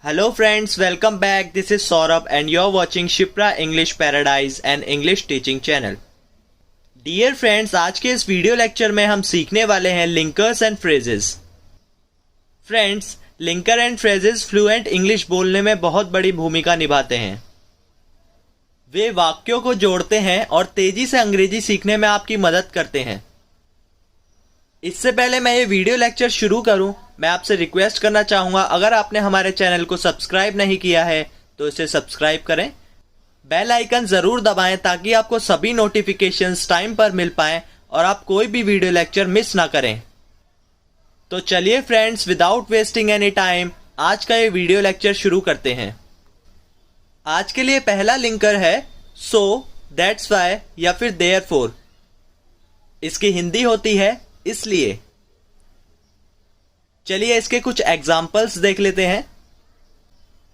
Hello friends, welcome back. This is Saurabh and you're watching Shipra English Paradise and English Teaching Channel. Dear friends, आज के इस video lecture में हम सीखने वाले हैं linkers and phrases. Friends, linker and phrases fluent English बोलने में बहुत बड़ी भूमिका निभाते हैं. वे वाक्यों को जोड़ते हैं और तेजी से अंग्रेजी सीखने में आपकी मदद करते हैं. इससे पहले मैं ये वीडियो लेक्चर शुरू करूं, मैं आपसे रिक्वेस्ट करना चाहूँगा, अगर आपने हमारे चैनल को सब्सक्राइब नहीं किया है तो इसे सब्सक्राइब करें. बेल आइकन ज़रूर दबाएं ताकि आपको सभी नोटिफिकेशंस टाइम पर मिल पाएं और आप कोई भी वीडियो लेक्चर मिस ना करें. तो चलिए friends, without wasting any time आज का ये वीडियो लेक्चर शुरू करते हैं. आज के लिए पहला लिंकर है सो, दैट्स वाई या फिर देयरफॉर. इसकी हिंदी होती है इसलिए. चलिए इसके कुछ एग्जाम्पल्स देख लेते हैं.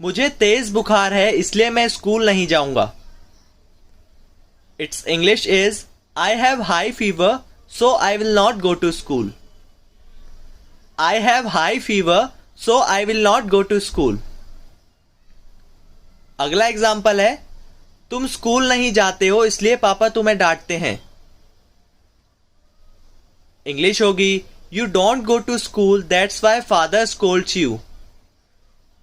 मुझे तेज बुखार है इसलिए मैं स्कूल नहीं जाऊंगा. Its English is I have high fever so I will not go to school. I have high fever so I will not go to school. अगला एग्जाम्पल है तुम स्कूल नहीं जाते हो इसलिए पापा तुम्हें डांटते हैं. इंग्लिश होगी You don't go to school, that's why father scolds you.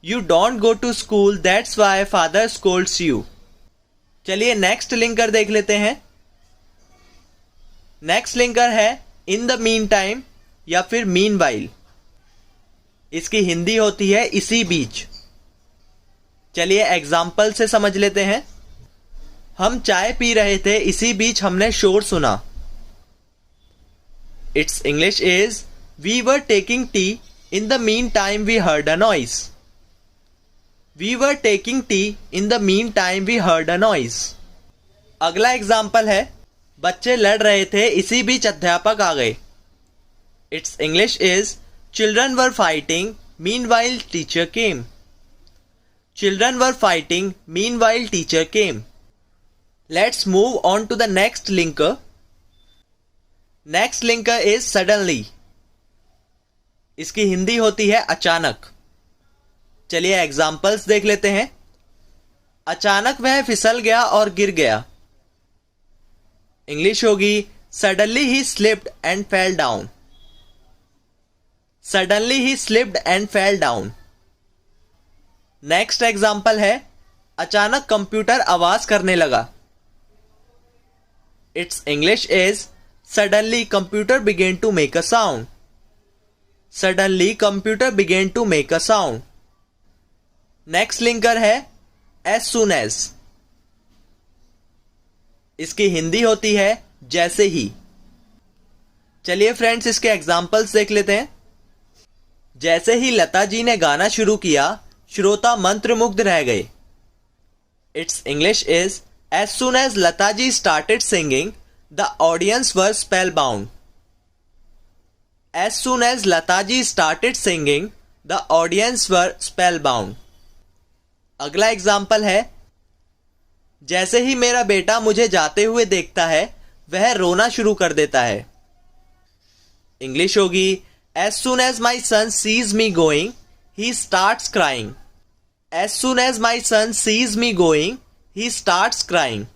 You don't go to school, that's why father scolds you. चलिए नेक्स्ट लिंकर देख लेते हैं. नेक्स्ट लिंकर है in the meantime या फिर meanwhile. इसकी हिंदी होती है इसी बीच. चलिए एग्जाम्पल से समझ लेते हैं. हम चाय पी रहे थे इसी बीच हमने शोर सुना. Its English is we were taking tea in the meantime we heard a noise. We were taking tea in the meantime we heard a noise. अगला एग्जाम्पल है बच्चे लड़ रहे थे इसी बीच अध्यापक आ गए. Its English is children were fighting meanwhile teacher came. Children were fighting meanwhile teacher came. Let's move on to the next linker. Next linker is suddenly. इसकी हिंदी होती है अचानक. चलिए एग्जाम्पल्स देख लेते हैं. अचानक वह फिसल गया और गिर गया. इंग्लिश होगी suddenly he slipped and fell down. Suddenly he slipped and fell down. Next example है अचानक कंप्यूटर आवाज करने लगा. It's English is Suddenly computer began to make a sound. Suddenly computer began to make a sound. Next linker है as soon as. इसकी हिंदी होती है जैसे ही. चलिए फ्रेंड्स इसके एग्जाम्पल्स देख लेते हैं. जैसे ही लता जी ने गाना शुरू किया श्रोता मंत्रमुग्ध रह गए. Its English is as soon as Lata ji started singing the audience were spellbound. As soon as Lata ji started singing, the audience were spellbound. अगला एग्जाम्पल है जैसे ही मेरा बेटा मुझे जाते हुए देखता है वह रोना शुरू कर देता है. इंग्लिश होगी as soon as my son sees me going, he starts crying. As soon as my son sees me going, he starts crying.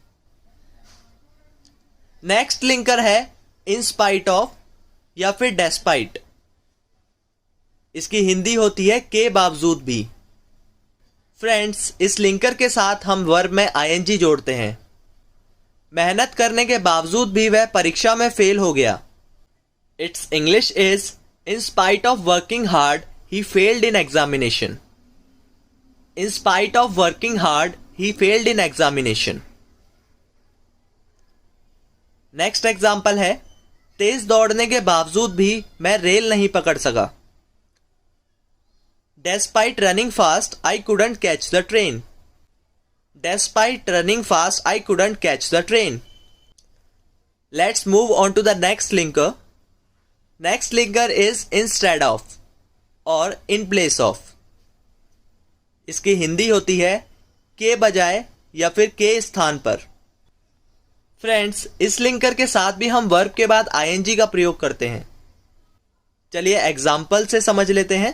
Next linker है इन स्पाइट ऑफ या फिर डेस्पाइट. इसकी हिंदी होती है के बावजूद भी. फ्रेंड्स, इस लिंकर के साथ हम वर्ब में आईएनजी जोड़ते हैं. मेहनत करने के बावजूद भी वह परीक्षा में फेल हो गया. It's English is in spite of working hard he failed in examination. In spite of working hard he failed in examination. Next example है तेज दौड़ने के बावजूद भी मैं रेल नहीं पकड़ सका. Despite running fast, I couldn't catch the train. Despite running fast, I couldn't catch the train. Let's move on to the next linker. Next linker is instead of or in place of. इसकी हिंदी होती है के बजाय या फिर के स्थान पर. फ्रेंड्स, इस लिंकर के साथ भी हम वर्ब के बाद आईएनजी का प्रयोग करते हैं. चलिए एग्जाम्पल से समझ लेते हैं.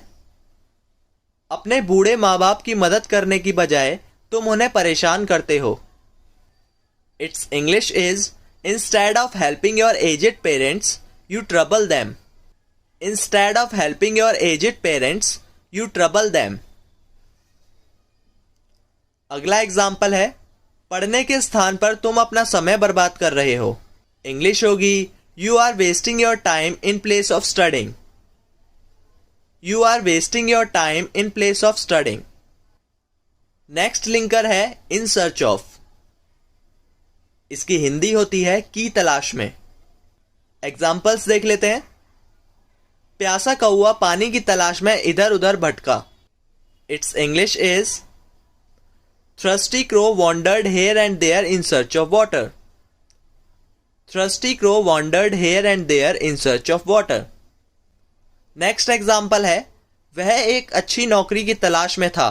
अपने बूढ़े माँ बाप की मदद करने की बजाय तुम उन्हें परेशान करते हो। Its English is instead of helping your aged parents you trouble them. Instead of helping your aged parents you trouble them. अगला एग्जाम्पल है, पढ़ने के स्थान पर तुम अपना समय बर्बाद कर रहे हो। इंग्लिश होगी, you are wasting your time in place of studying. You are wasting your time in place of studying. Next linker है इन सर्च ऑफ। इसकी हिंदी होती है की तलाश में। एग्जाम्पल्स देख लेते हैं। प्यासा कौवा पानी की तलाश में इधर उधर भटका। It's English is Thirsty crow wandered here and there in search of water. Thirsty crow wandered here and there in search of water. Next example है, वह एक अच्छी नौकरी की तलाश में था।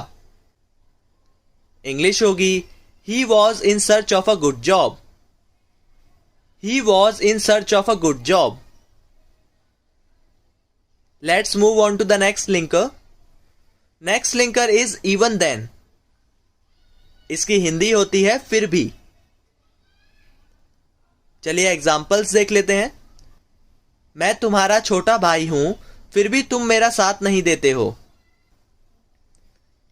इंग्लिश होगी, He was in search of a good job. He was in search of a good job. Let's move on to the next linker. Next linker is even then. इसकी हिंदी होती है फिर भी। चलिए एग्जाम्पल्स देख लेते हैं। मैं तुम्हारा छोटा भाई हूं, फिर भी तुम मेरा साथ नहीं देते हो।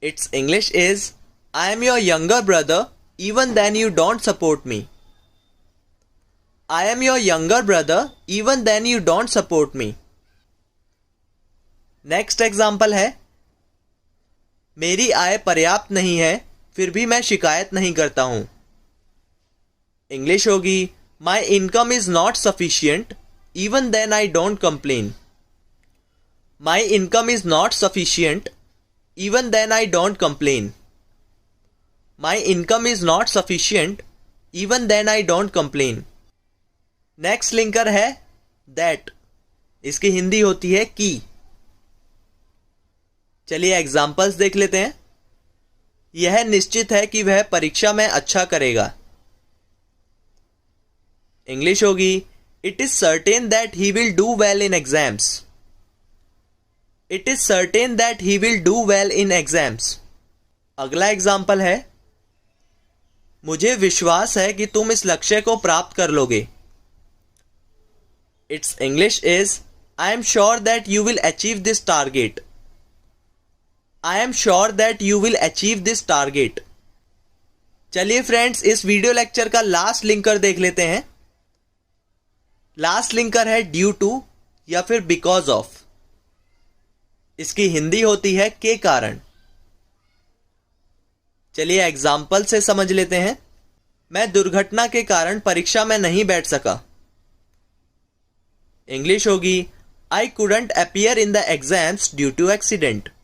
Its English is I am your younger brother even then you don't support me. I am your younger brother even then you don't support me. Next example है, मेरी आय पर्याप्त नहीं है, फिर भी मैं शिकायत नहीं करता हूं। इंग्लिश होगी, my income is not sufficient even then I don't complain. My income is not sufficient even then I don't complain. My income is not sufficient even then I don't complain. Next linker है that. इसकी हिंदी होती है की। चलिए examples देख लेते हैं। यह निश्चित है कि वह परीक्षा में अच्छा करेगा। इंग्लिश होगी, it is certain that he will do well in exams. It is certain that he will do well in exams. अगला एग्जाम्पल है, मुझे विश्वास है कि तुम इस लक्ष्य को प्राप्त कर लोगे। It's English is I am sure that you will achieve this target. I am sure that you will achieve this target. चलिए फ्रेंड्स, इस वीडियो लेक्चर का लास्ट लिंकर देख लेते हैं। लास्ट लिंकर है ड्यू टू या फिर बिकॉज ऑफ। इसकी हिंदी होती है के कारण। चलिए एग्जाम्पल से समझ लेते हैं। मैं दुर्घटना के कारण परीक्षा में नहीं बैठ सका। इंग्लिश होगी, I couldn't appear in the exams due to accident.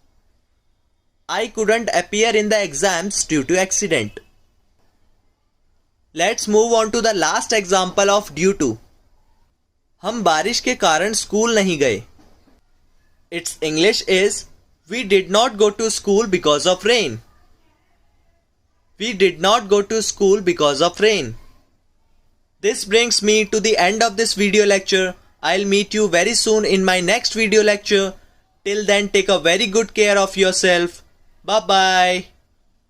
I couldn't appear in the exams due to accident. Let's move on to the last example of due to. हम बारिश के कारण स्कूल नहीं गए। Its English is we did not go to school because of rain. We did not go to school because of rain. This brings me to the end of this video lecture. I'll meet you very soon in my next video lecture. Till then, take a very good care of yourself. Bye bye.